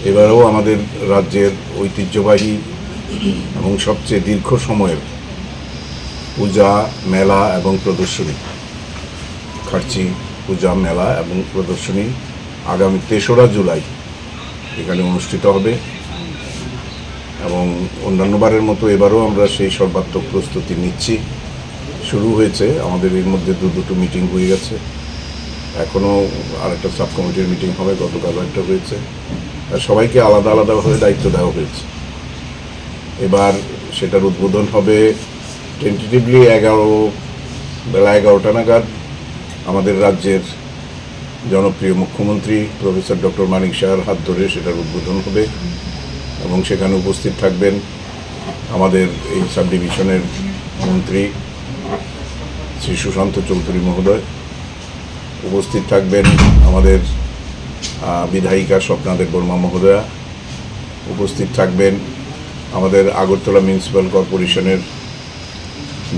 এবারেও আমাদের রাজ্যের ঐতিহ্যবাহী এবং সবচেয়ে দীর্ঘ সময়ের পূজা, মেলা এবং প্রদর্শনী, খার্চি পূজা, মেলা এবং প্রদর্শনী আগামী ৩রা জুলাই এখানে অনুষ্ঠিত হবে। এবং অন্যান্যবারের মতো এবারও আমরা সেই সর্বাত্মক প্রস্তুতি নিচ্ছি। শুরু হয়েছে আমাদের, এর মধ্যে দুটো মিটিং হয়ে গেছে, এখনও আরেকটা সাব কমিটির মিটিং হবে, গতকাল একটা হয়েছে। আর সবাইকে আলাদা আলাদাভাবে দায়িত্ব দেওয়া হয়েছে। এবার সেটার উদ্বোধন হবে টেন্টেটিভলি বেলা 11টা নাগাদ। আমাদের রাজ্যের জনপ্রিয় মুখ্যমন্ত্রী প্রফেসর ডক্টর মানিক সাহার হাত ধরে সেটার উদ্বোধন হবে এবং সেখানে উপস্থিত থাকবেন আমাদের এই সাব ডিভিশনের মন্ত্রী শ্রী সুশান্ত চৌধুরী মহোদয়, উপস্থিত থাকবেন আমাদের বিধায়িকা স্বপ্নাদেব বর্মা মহোদয়া, উপস্থিত থাকবেন আমাদের আগরতলা মিউনিসিপ্যাল কর্পোরেশনের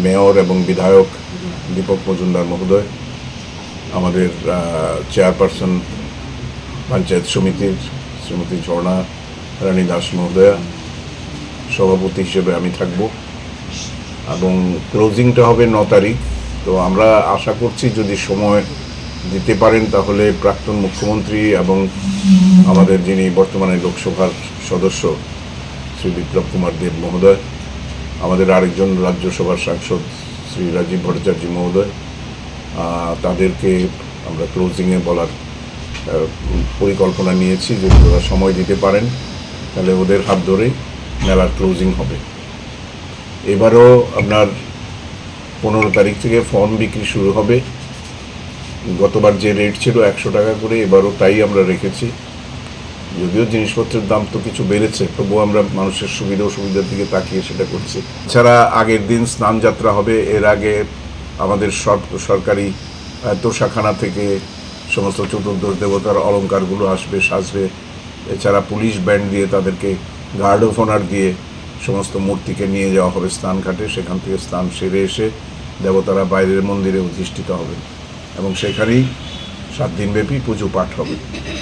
মেয়র এবং বিধায়ক দীপক মজুমদার মহোদয়, আমাদের চেয়ারপারসন পঞ্চায়েত সমিতির শ্রীমতী ঝর্ণা রানী দাস মহোদয়া, সভাপতি হিসেবে আমি থাকব এবং ক্লোজিংটা হবে 9 তারিখ। তো আমরা আশা করছি যদি সময় দিতে পারেন তাহলে প্রাক্তন মুখ্যমন্ত্রী এবং আমাদের যিনি বর্তমানে লোকসভার সদস্য শ্রী বিপ্লব কুমার দেব মহোদয়, আমাদের আরেকজন রাজ্যসভার সাংসদ শ্রী রাজীব ভট্টাচার্য মহোদয়, তাদেরকে আমরা ক্লোজিংয়ে বলার পরিকল্পনা নিয়েছি। যদি ওরা সময় দিতে পারেন তাহলে ওদের হাত ধরেই মেলার ক্লোজিং হবে। এবারও আপনার 15 তারিখ থেকে ফর্ম বিক্রি শুরু হবে। গতবার যে রেট ছিল 100 টাকা করে, এবারও তাই আমরা রেখেছি। যদিও জিনিসপত্রের দাম তো কিছু বেড়েছে, তবুও আমরা মানুষের সুবিধা অসুবিধার দিকে তাকিয়ে সেটা করছি। এছাড়া আগের দিন স্নানযাত্রা হবে। এর আগে আমাদের সরকারি তোষাখানা থেকে সমস্ত চতুর্দশ দেবতার অলঙ্কারগুলো আসবে, সাজবে। এছাড়া পুলিশ ব্যান্ড দিয়ে তাদেরকে গার্ড অফ অনার দিয়ে সমস্ত মূর্তিকে নিয়ে যাওয়া হবে স্নানঘাটে। সেখান থেকে স্নান সেরে এসে দেবতারা বাইরের মন্দিরে অধিষ্ঠিত হবেন এবং সেখানেই 7 দিনব্যাপী পুজো পাঠ হবে।